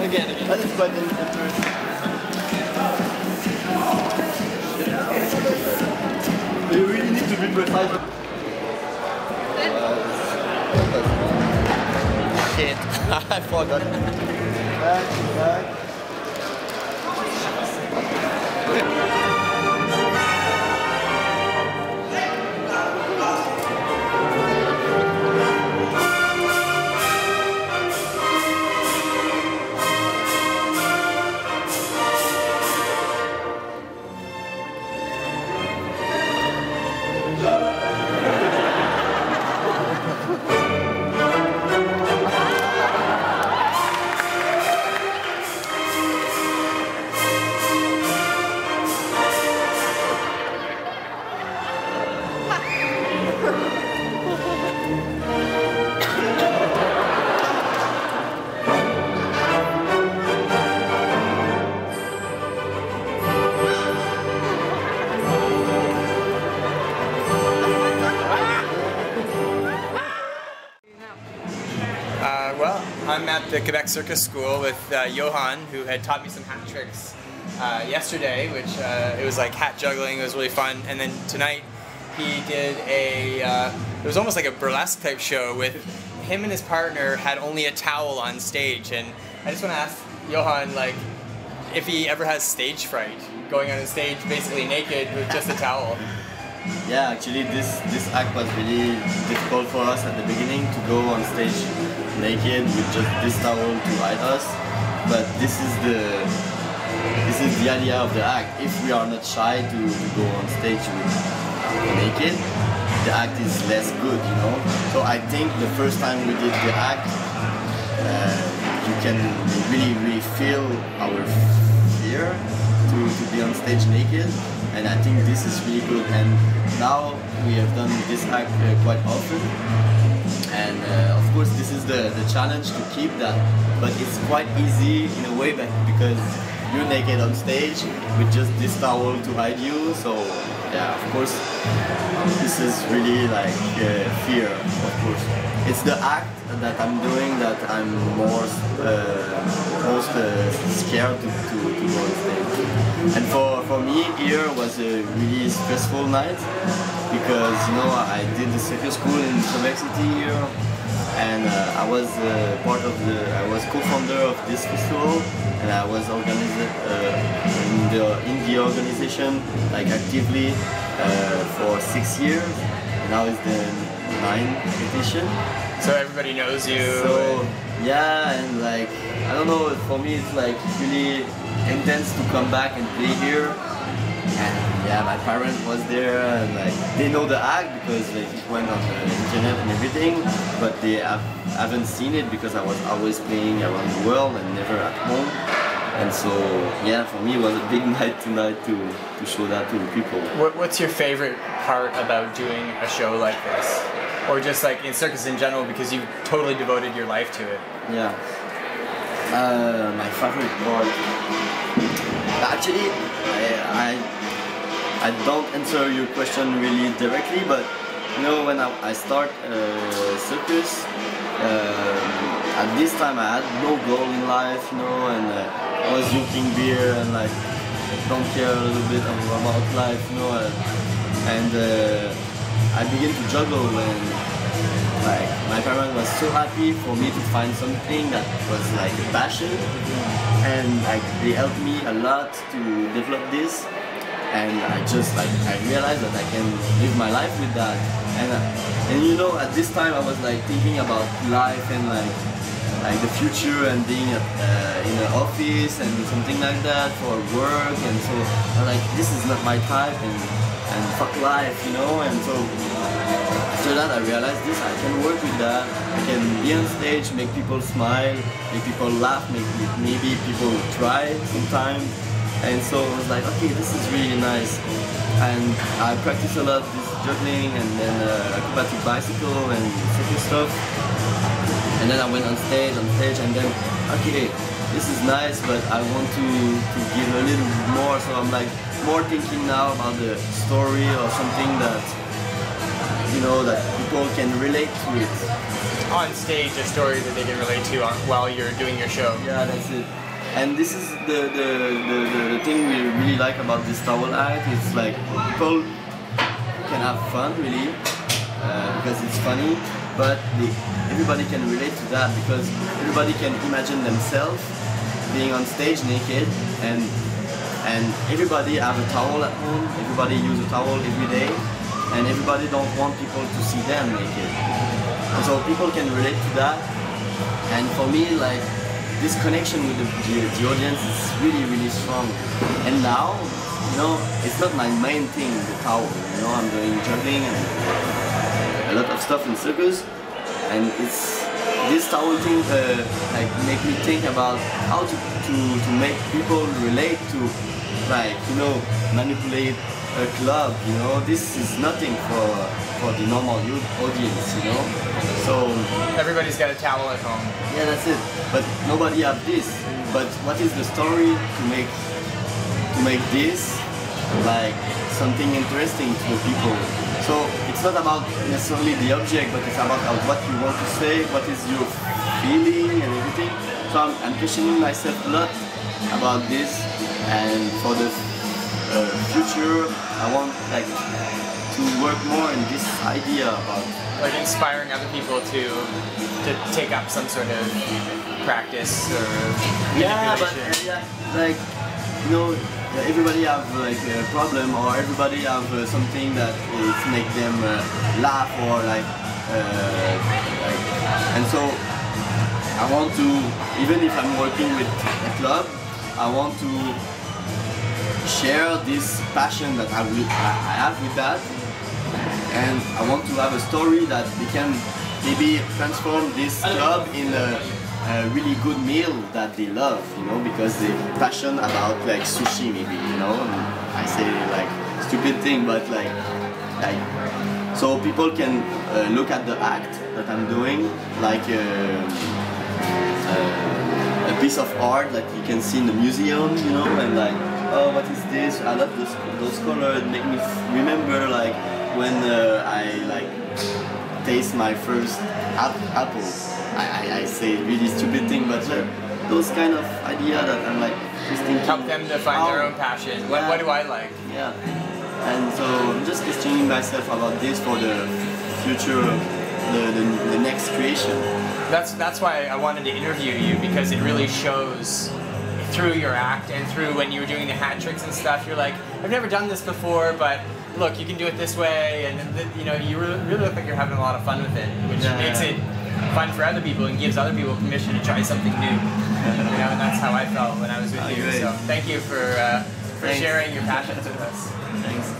Again. That is quite interesting. You really need to be precise. Shit, I forgot. Back. Well, I'm at the Quebec Circus School with Yohann, who had taught me some hat tricks yesterday, which it was like hat juggling. It was really fun. And then tonight he did it was almost like a burlesque type show with him and his partner had only a towel on stage. And I just want to ask Yohann, like, if he ever has stage fright, going on stage basically naked with just a towel. Yeah, actually this act was really difficult for us at the beginning to go on stage naked with just this towel to hide us. But this is the idea of the act. If we are not shy to go on stage with naked, the act is less good, you know. So I think the first time we did the act, you can really feel our fear to be on stage naked. And I think this is really good, and now we have done this act quite often, and of course this is the challenge to keep that, but it's quite easy in a way because you're naked on stage with just this towel to hide you, so yeah, of course this is really like fear, of course. It's the act that I'm doing that I'm most scared to go on stage. And for me here was a really stressful night because, you know, I did the circus school in Quebec City here, and I was I was co-founder of this festival, and I was in the organization like actively for 6 years. And now it's the 9th edition. So everybody knows you. So yeah, and like I don't know, for me it's like really intense to come back and play here. And yeah, my parents was there, and like they know the act because like, it went on the internet and everything, but they haven't seen it because I was always playing around the world and never at home. And so yeah, for me it was a big night tonight to show that to people. What's your favorite part about doing a show like this? Or just like in circus in general, because you totally devoted your life to it? Yeah. My favorite part. Actually, I don't answer your question really directly, but you know, when I start circus, at this time I had no goal in life, you know, and I was drinking beer and like don't care a little bit about life, you know, and I began to juggle when like my parents was so happy for me to find something that was like a passion, and like they helped me a lot to develop this, and I realized that I can live my life with that, and you know, at this time I was like thinking about life and like the future and being in an office and something like that for work, and so I'm like, this is not my type, and fuck life, you know. And so after that I realized this, I can work with that, I can be on stage, make people smile, make people laugh, maybe people try sometimes. And so I was like, okay, this is really nice. And I practice a lot this juggling and then acrobatic bicycle and circus stuff. And then I went on stage, and then, okay, this is nice, but I want to give a little more. So I'm like more thinking now about the story or something that, you know, that people can relate to it. on stage a story that they can relate to while you're doing your show. Yeah, that's it. And this is the thing we really like about this towel act. It's like people can have fun really because it's funny, but everybody can relate to that because everybody can imagine themselves being on stage naked, and everybody have a towel at home. Everybody use a towel every day, and everybody don't want people to see them naked. And so people can relate to that. And for me, like, this connection with the audience is really, really strong. And now, you know, it's not my main thing, the towel. You know, I'm doing juggling and a lot of stuff in circus, and it's this towel thing like make me think about how to make people relate to, like, you know, manipulate a club. You know, this is nothing for the normal audience. You know, so everybody's got a towel at home. Yeah, that's it. But nobody have this. But what is the story to make this like something interesting to people? So it's not about necessarily the object, but it's about what you want to say, what is your feeling and everything. So I'm questioning myself a lot about this, and for the future I want like to work more in this idea about like inspiring other people to take up some sort of practice or manipulation. Like, you know, everybody have like a problem, or everybody have something that is make them laugh, or like, and so I want to, even if I'm working with a club, I want to share this passion that I have with that, and I want to have a story that we can maybe transform this club in a really good meal that they love, you know, because they're passionate about like sushi maybe, you know, and I say like stupid thing, but like so people can look at the act that I'm doing like a piece of art that you can see in the museum, you know, and like, oh, what is this? I love those colors. It make me remember like when I like taste my first apple. I say really stupid thing, but those kind of idea that I'm like just thinking. Help them to find their own passion. Yeah. What do I like? Yeah. And so I'm just questioning myself about this for the future, the next creation. That's why I wanted to interview you, because it really shows through your act and through when you were doing the hat tricks and stuff. You're like, I've never done this before, but look, you can do it this way, and you know, you really look like you're having a lot of fun with it, which makes it fun for other people and gives other people permission to try something new. You know, and that's how I felt when I was with you. Great. So thank you for sharing your passions with us. Thanks.